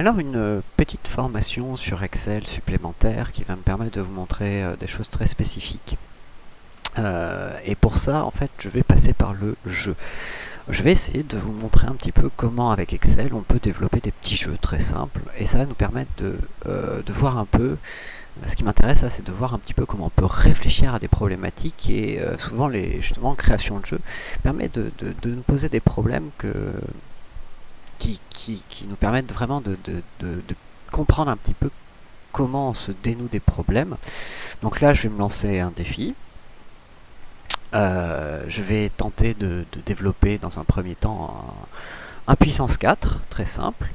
Alors une petite formation sur Excel supplémentaire qui va me permettre de vous montrer des choses très spécifiques. Et pour ça, en fait, je vais passer par le jeu. Je vais essayer de vous montrer un petit peu comment avec Excel on peut développer des petits jeux très simples et ça va nous permettre de voir un peu, ce qui m'intéresse c'est de voir un petit peu comment on peut réfléchir à des problématiques et souvent justement création de jeux permet de nous poser des problèmes qui nous permettent vraiment de comprendre un petit peu comment on se dénoue des problèmes. Donc là je vais me lancer un défi. Je vais tenter de développer dans un premier temps un puissance 4, très simple,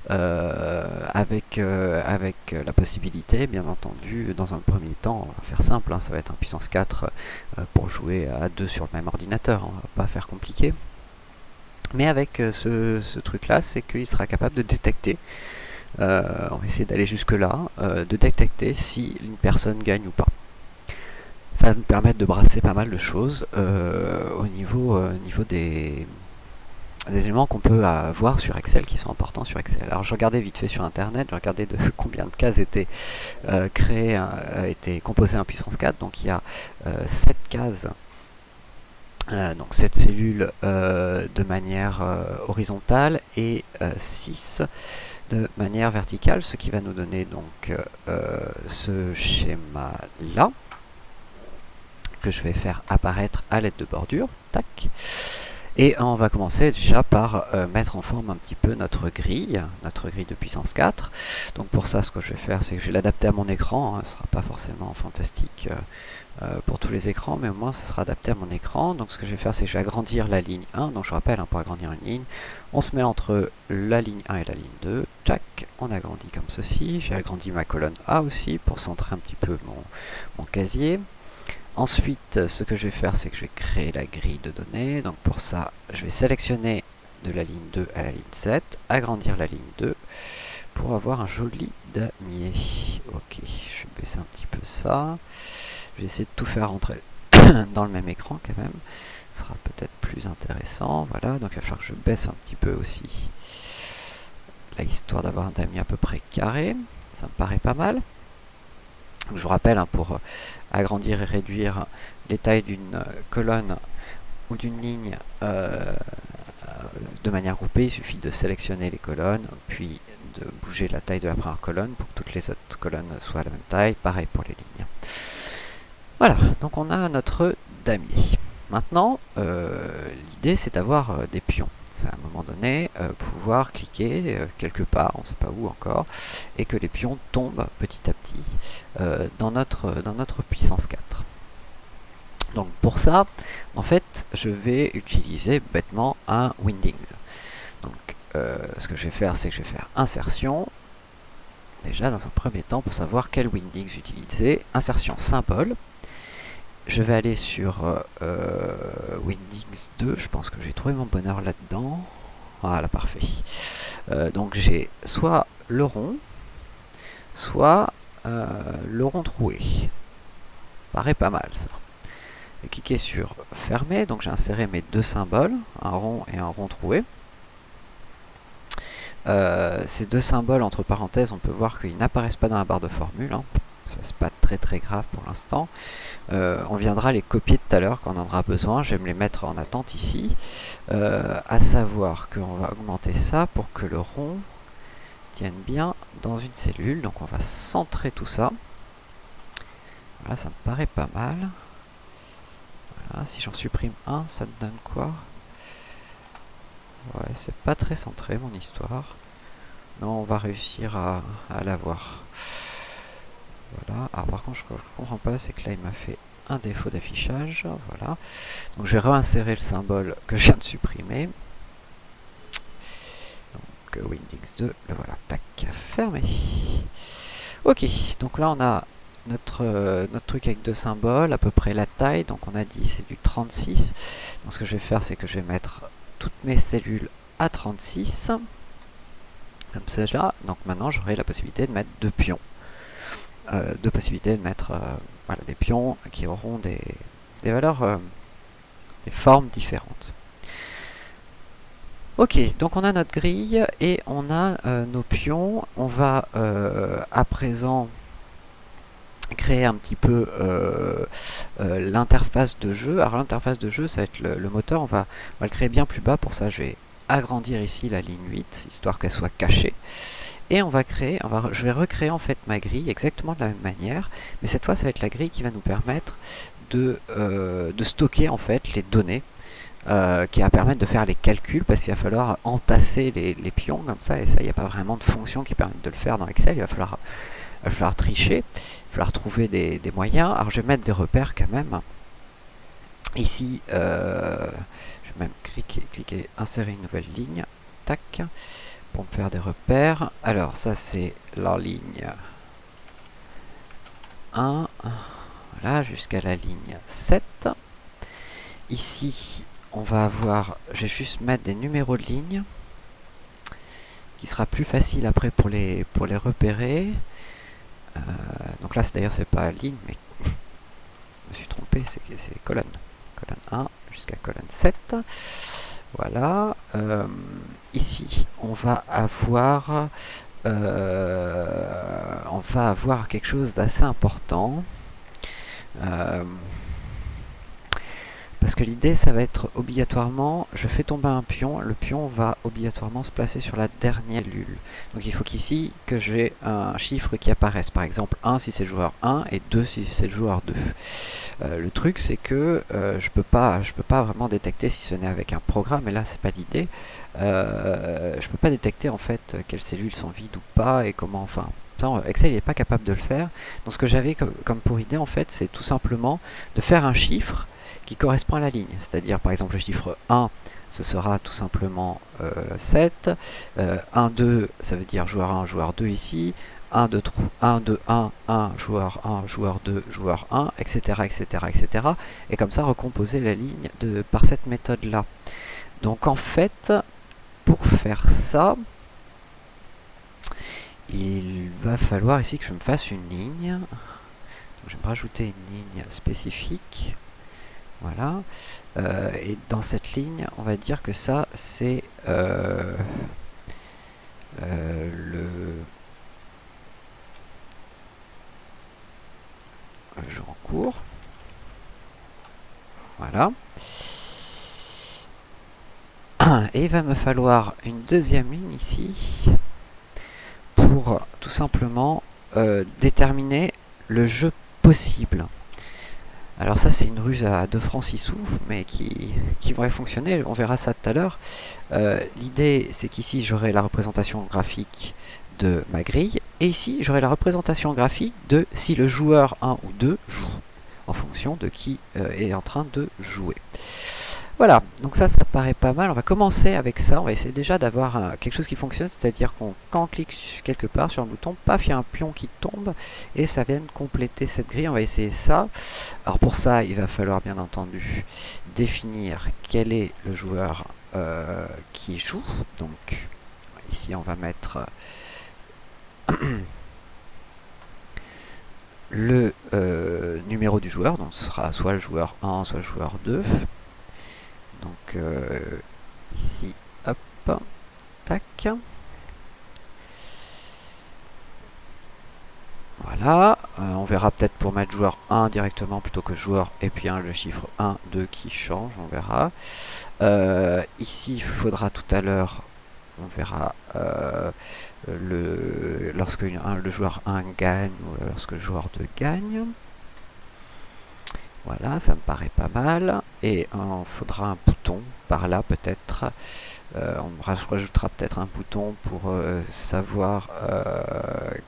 avec la possibilité, bien entendu, dans un premier temps, on va faire simple, ça va être un puissance 4 pour jouer à 2 sur le même ordinateur, on va pas faire compliqué. Mais avec ce truc-là, c'est qu'il sera capable de détecter, on va essayer d'aller jusque-là, de détecter si une personne gagne ou pas. Ça va nous permettre de brasser pas mal de choses au niveau des éléments qu'on peut voir sur Excel qui sont importants sur Excel. Alors je regardais vite fait sur internet, je regardais de combien de cases étaient étaient composées en puissance 4. Donc il y a 7 cases, donc 7 cellules de manière horizontale et 6 de manière verticale, ce qui va nous donner donc ce schéma là que je vais faire apparaître à l'aide de bordures. Tac. Et on va commencer déjà par mettre en forme un petit peu notre grille de puissance 4. Donc pour ça, ce que je vais faire, c'est que je vais l'adapter à mon écran. Ce ne sera pas forcément fantastique pour tous les écrans, mais au moins ça sera adapté à mon écran. Donc ce que je vais faire, c'est que je vais agrandir la ligne 1. Donc je rappelle, pour agrandir une ligne, on se met entre la ligne 1 et la ligne 2. Tac, on agrandit comme ceci. J'ai agrandi ma colonne A aussi pour centrer un petit peu mon casier. Ensuite, ce que je vais faire, c'est que je vais créer la grille de données. Donc pour ça, je vais sélectionner de la ligne 2 à la ligne 7, agrandir la ligne 2 pour avoir un joli damier. Ok, je vais baisser un petit peu ça. Je vais essayer de tout faire rentrer dans le même écran quand même. Ce sera peut-être plus intéressant. Voilà, donc il va falloir que je baisse un petit peu aussi la histoire d'avoir un damier à peu près carré. Ça me paraît pas mal. Donc, je vous rappelle, pour agrandir et réduire les tailles d'une colonne ou d'une ligne de manière groupée, il suffit de sélectionner les colonnes, puis de bouger la taille de la première colonne pour que toutes les autres colonnes soient à la même taille. Pareil pour les lignes. Voilà, donc on a notre damier. Maintenant, l'idée c'est d'avoir des pions. C'est à un moment donné pouvoir cliquer quelque part, on ne sait pas où encore, et que les pions tombent petit à petit dans notre puissance 4. Donc pour ça, en fait, je vais utiliser bêtement un Windings. Donc ce que je vais faire, c'est que je vais faire insertion, déjà dans un premier temps pour savoir quel Windings utiliser. Insertion symbole. Je vais aller sur Windings 2, je pense que j'ai trouvé mon bonheur là-dedans. Voilà, parfait. Donc j'ai soit le rond, soit le rond troué. Paraît pas mal ça. Je vais cliquer sur fermer, donc j'ai inséré mes deux symboles, un rond et un rond troué. Ces deux symboles entre parenthèses, on peut voir qu'ils n'apparaissent pas dans la barre de formule. Ça c'est pas très grave pour l'instant. On viendra les copier tout à l'heure quand on en aura besoin. Je vais me les mettre en attente ici. À savoir qu'on va augmenter ça pour que le rond tienne bien dans une cellule. Donc on va centrer tout ça. Voilà, ça me paraît pas mal. Voilà, si j'en supprime un, ça me donne quoi? Ouais, c'est pas très centré mon histoire. Non, on va réussir à l'avoir. Voilà. Alors par contre, je comprends pas, c'est que là il m'a fait un défaut d'affichage. Voilà. Donc je vais réinsérer le symbole que je viens de supprimer. Donc Windings 2, le voilà. Tac, fermé. Ok, donc là on a notre truc avec deux symboles, à peu près la taille. Donc on a dit c'est du 36. Donc ce que je vais faire, c'est que je vais mettre toutes mes cellules à 36. Comme cela. Donc maintenant j'aurai la possibilité de mettre deux pions. Deux possibilités de mettre voilà, des pions qui auront des valeurs, des formes différentes. Ok, donc on a notre grille et on a nos pions. On va à présent créer un petit peu l'interface de jeu. Alors l'interface de jeu, ça va être le moteur. On va le créer bien plus bas. Pour ça, je vais agrandir ici la ligne 8, histoire qu'elle soit cachée. Et on va créer, je vais recréer en fait ma grille exactement de la même manière, mais cette fois ça va être la grille qui va nous permettre de stocker en fait les données, qui va permettre de faire les calculs, parce qu'il va falloir entasser les pions comme ça, et ça il n'y a pas vraiment de fonction qui permette de le faire dans Excel. Il va falloir tricher, il va falloir trouver des moyens. Alors je vais mettre des repères quand même. Ici, je vais même cliquer insérer une nouvelle ligne, tac, pour me faire des repères. Alors ça c'est la ligne 1, voilà, jusqu'à la ligne 7. Ici on va avoir, je vais juste mettre des numéros de ligne, qui sera plus facile après pour les repérer. Donc là d'ailleurs c'est pas ligne, mais je me suis trompé, c'est colonne 1 jusqu'à colonne 7. Voilà. Ici on va avoir quelque chose d'assez important, parce que l'idée ça va être obligatoirement, je fais tomber un pion, le pion va obligatoirement se placer sur la dernière cellule. Donc il faut qu'ici que j'ai un chiffre qui apparaisse, par exemple 1 si c'est le joueur 1 et 2 si c'est le joueur 2. Le truc c'est que je peux pas vraiment détecter, si ce n'est avec un programme, et là c'est pas l'idée, je peux pas détecter en fait quelles cellules sont vides ou pas, et comment, enfin Excel n'est pas capable de le faire. Donc ce que j'avais comme pour idée en fait, c'est tout simplement de faire un chiffre qui correspond à la ligne, c'est-à-dire par exemple le chiffre 1 ce sera tout simplement 7, 1, 2 ça veut dire joueur 1, joueur 2 ici, 1, 2, 3, 1, 2, 1, joueur 2, joueur 1, etc. etc. etc. Et comme ça recomposer la ligne par cette méthode là. Donc en fait, pour faire ça, il va falloir ici que je me fasse une ligne. Donc, je vais me rajouter une ligne spécifique. Voilà. Et dans cette ligne, on va dire que ça, c'est le jeu en cours. Voilà. Et il va me falloir une deuxième ligne ici pour tout simplement déterminer le jeu possible. Alors ça c'est une ruse à 2 francs 6 sous, mais qui pourrait fonctionner, on verra ça tout à l'heure. L'idée c'est qu'ici j'aurai la représentation graphique de ma grille, et ici j'aurai la représentation graphique de si le joueur 1 ou 2 joue, en fonction de qui est en train de jouer. Voilà, donc ça paraît pas mal. On va commencer avec ça, on va essayer déjà d'avoir quelque chose qui fonctionne, c'est-à-dire quand on clique quelque part sur un bouton, paf, il y a un pion qui tombe et ça vient compléter cette grille. On va essayer ça. Alors pour ça, il va falloir bien entendu définir quel est le joueur qui joue. Donc ici on va mettre le numéro du joueur, donc ce sera soit le joueur 1, soit le joueur 2. Donc ici, hop, tac. Voilà, on verra peut-être pour mettre joueur 1 directement plutôt que joueur et puis le chiffre 1, 2 qui change, on verra. Ici, il faudra tout à l'heure, on verra lorsque le joueur 1 gagne ou lorsque le joueur 2 gagne. Voilà, ça me paraît pas mal. Et on faudra un bouton par là peut-être. On rajoutera peut-être un bouton pour savoir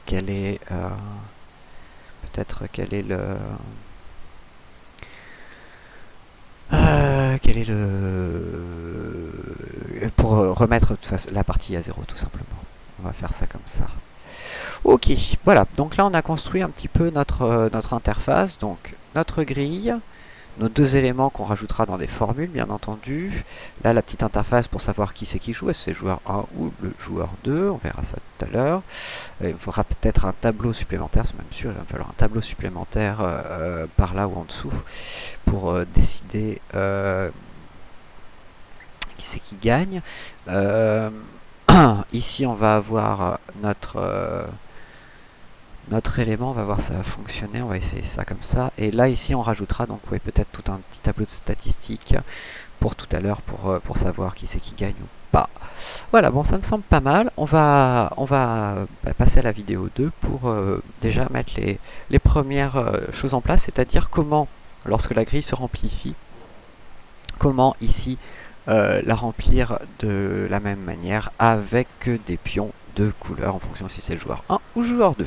quel est pour remettre la partie à 0 tout simplement. On va faire ça comme ça. Ok, voilà, donc là on a construit un petit peu notre interface, donc notre grille, nos deux éléments qu'on rajoutera dans des formules bien entendu, là la petite interface pour savoir qui c'est qui joue, est-ce que c'est le joueur 1 ou le joueur 2, on verra ça tout à l'heure. Il faudra peut-être un tableau supplémentaire, c'est même sûr, il va falloir un tableau supplémentaire par là ou en dessous pour décider qui c'est qui gagne. Ici, on va avoir notre élément, on va voir ça va fonctionner, on va essayer ça comme ça. Et là, ici, on rajoutera donc peut-être tout un petit tableau de statistiques pour tout à l'heure pour savoir qui c'est qui gagne ou pas. Voilà, bon, ça me semble pas mal. On va passer à la vidéo 2 pour déjà mettre les premières choses en place, c'est-à-dire comment, lorsque la grille se remplit ici, comment ici la remplir de la même manière avec des pions de couleur en fonction si c'est le joueur 1 ou joueur 2.